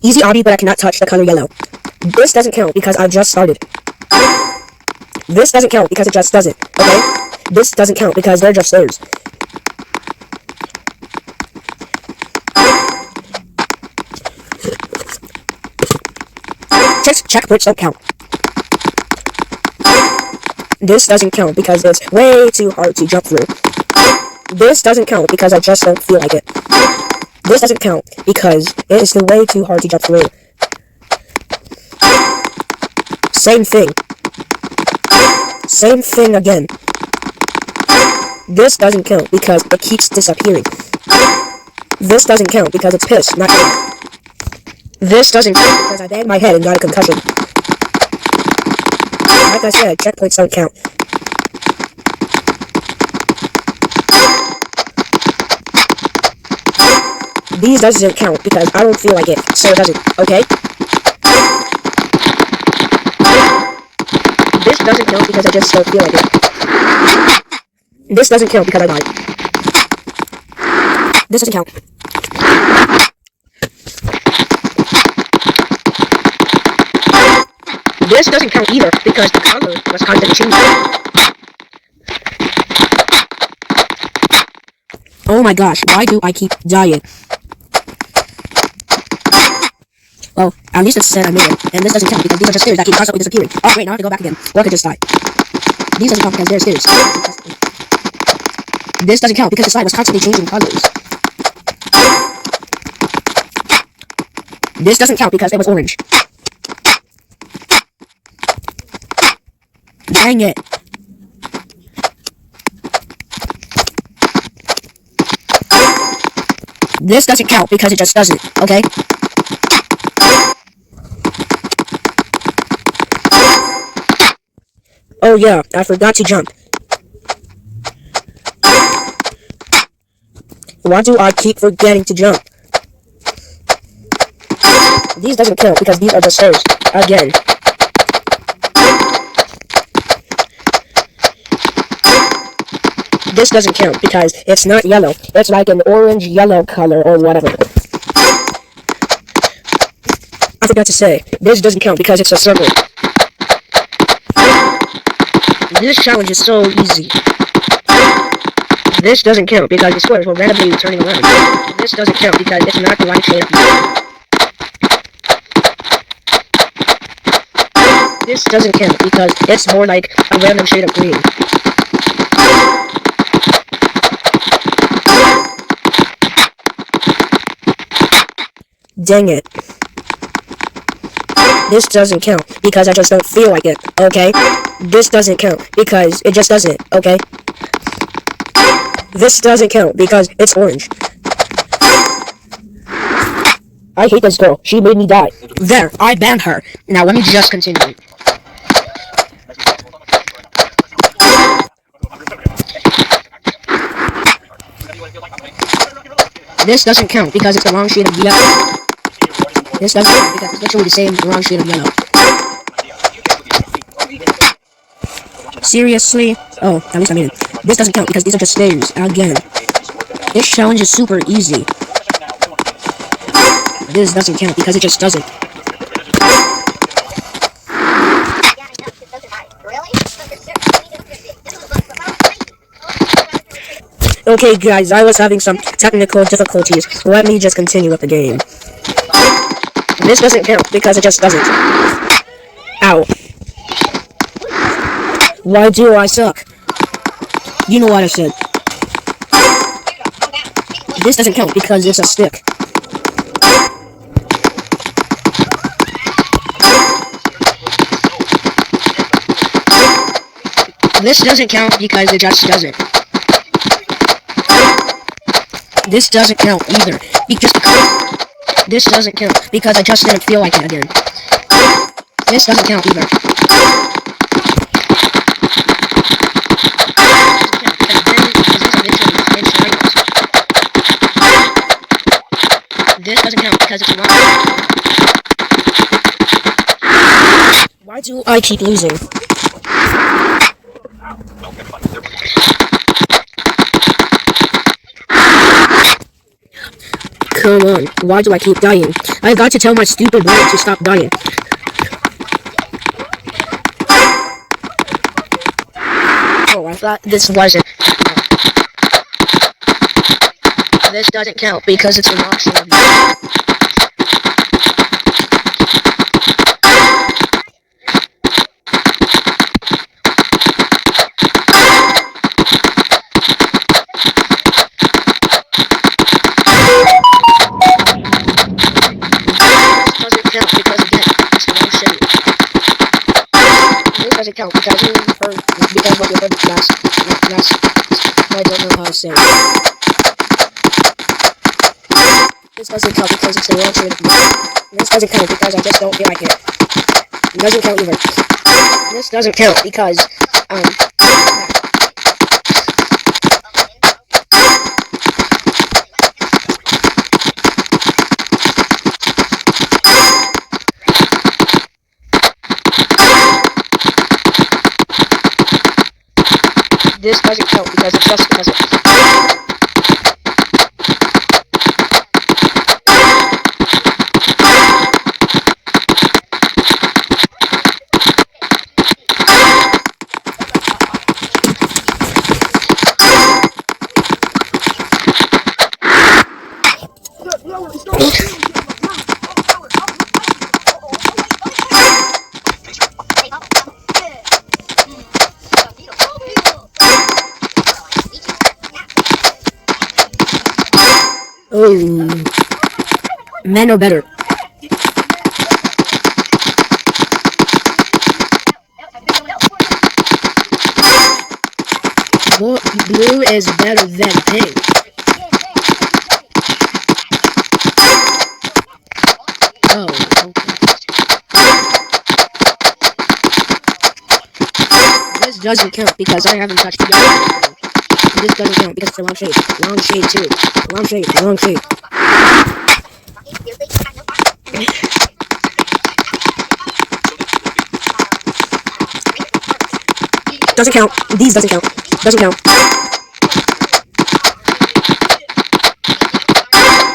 Easy obby, but I cannot touch the color yellow. This doesn't count because I just started. This doesn't count because it just doesn't, okay? This doesn't count because they're just stairs. Checkpoints don't count. This doesn't count because it's way too hard to jump through. This doesn't count because I just don't feel like it. This doesn't count because it is still way too hard to jump through. Same thing. Same thing again. This doesn't count because it keeps disappearing. This doesn't count because it's piss, not ink. This doesn't count because I banged my head and got a concussion. Like I said, checkpoints don't count. These doesn't count because I don't feel like it, so it doesn't, okay? This doesn't count because I just don't feel like it. This doesn't count because I died. This doesn't count. This doesn't count either because the color was constantly changing. Oh my gosh, why do I keep dying? Well, at least it said I made it, and this doesn't count because these are just stairs that keep constantly disappearing. Oh wait, now I have to go back again, or I could just die. These doesn't count because they're stairs. This doesn't count because the slide was constantly changing colors. This doesn't count because it was orange. Dang it. This doesn't count because it just doesn't, okay? Oh yeah, I forgot to jump. Why do I keep forgetting to jump? These doesn't count because these are just stairs. Again. This doesn't count because it's not yellow. It's like an orange-yellow color or whatever. I forgot to say, this doesn't count because it's a circle. This challenge is so easy. This doesn't count because the squares were randomly turning around. This doesn't count because it's not the right shade of yellow. This doesn't count because it's more like a random shade of green. Dang it. This doesn't count because I just don't feel like it, okay? This doesn't count because it just doesn't, okay? This doesn't count because it's orange. I hate this girl. She made me die. There, I banned her. Now let me just continue. This doesn't count because it's the wrong shade of yellow. This doesn't count because it's literally the same wrong shade of yellow. Seriously? Oh, at least I made it. This doesn't count because these are just stairs. Again. This challenge is super easy. This doesn't count because it just doesn't. Okay guys, I was having some technical difficulties. Let me just continue with the game. This doesn't count because it just doesn't. Ow. Why do I suck? You know what I said. This doesn't count because it's a stick. This doesn't count because it just doesn't. This doesn't count either. This doesn't count because I just didn't feel like it again. This doesn't count either. This doesn't count because it's wrong. Why do I keep losing? Come on, why do I keep dying? I got to tell my stupid brain to stop dying. Oh, I thought this wasn't. This doesn't count because it's a wrong shade. This doesn't count because you heard because what you heard last I don't know how to say it. This doesn't count because it's the wrong shade of blue. This doesn't count because I just don't feel like it. It doesn't count either. This doesn't count because this doesn't count because it just doesn't. Oh, men are better. Blue is better than pink. Oh, okay. This doesn't count because I haven't touched yellow. This doesn't count because it's the wrong shade. Wrong shade too. Wrong shade. Wrong shade. Doesn't count. These doesn't count. Doesn't count.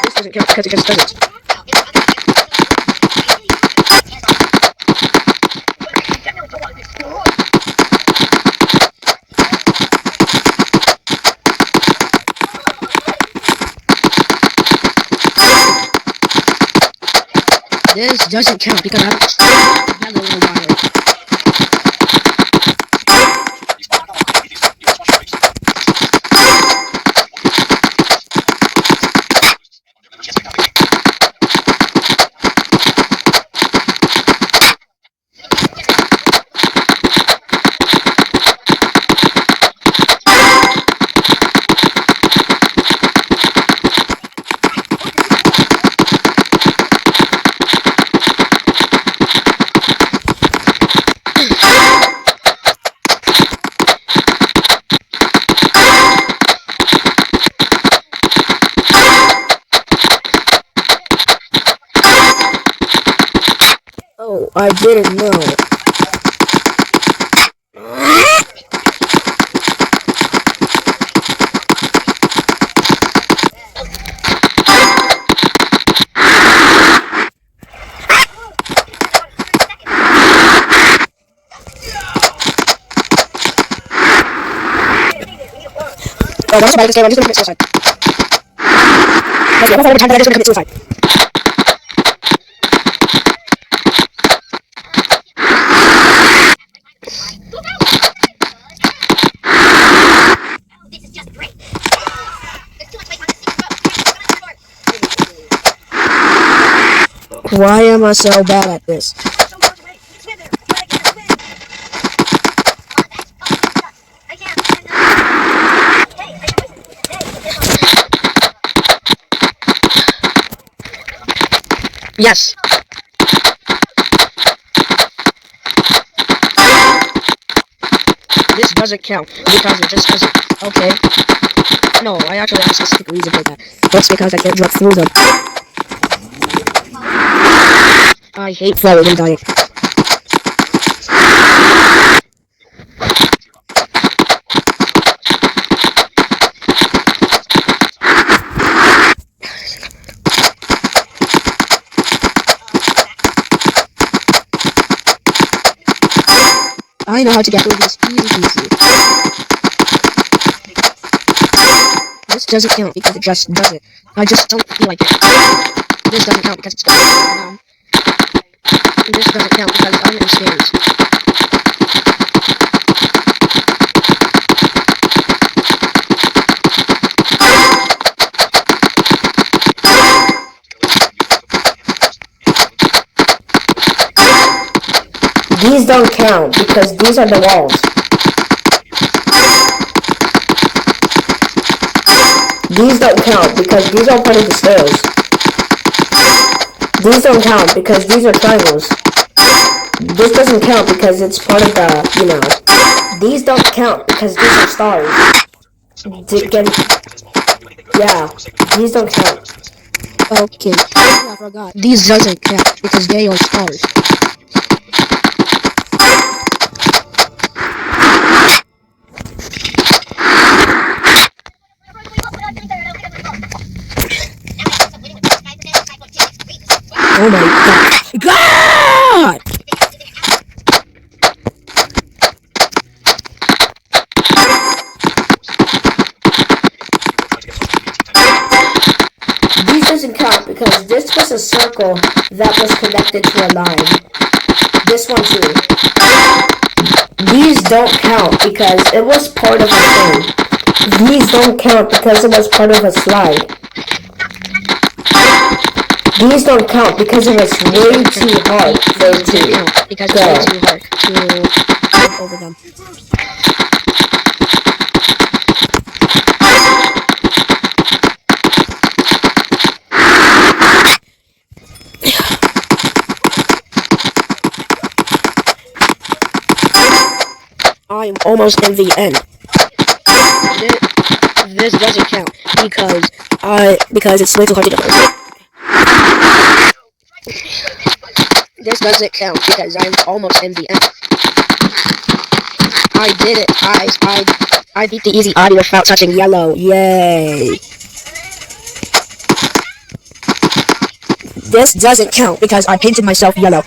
This doesn't count because it just doesn't. This doesn't count because I haven't yellow in a while. Oh, I didn't know. Oh, that's about this game. I'm just gonna commit suicide. Okay, I'm not time, but I'm just gonna commit suicide. Why am I so bad at this? Yes. This doesn't count because it just doesn't. Okay. No, I actually have a specific reason for that. That's because I can't jump through them. I hate flowers and dying. I know how to get through this easy. This doesn't count because it just doesn't. I just don't feel like it. This doesn't count because it's dumb. This doesn't count because I'm in stairs. These don't count because these are the walls. These don't count because these are part of the stairs. These don't count because these are triangles. This doesn't count because it's part of the, These don't count because these are stars. Yeah, these don't count. Okay, I forgot. These doesn't count because they are stars. Oh my god! These doesn't count because this was a circle that was connected to a line. This one too. These don't count because it was part of a thing. These don't count because it was part of a slide. These don't count because it was way too hard for it to go. Because it's way too hard to jump over them. I'm almost in the end. This doesn't count because it's way too hard to jump. This doesn't count because I'm almost in the end. I did it, guys. I beat the easy Obby without touching yellow. Yay! This doesn't count because I painted myself yellow.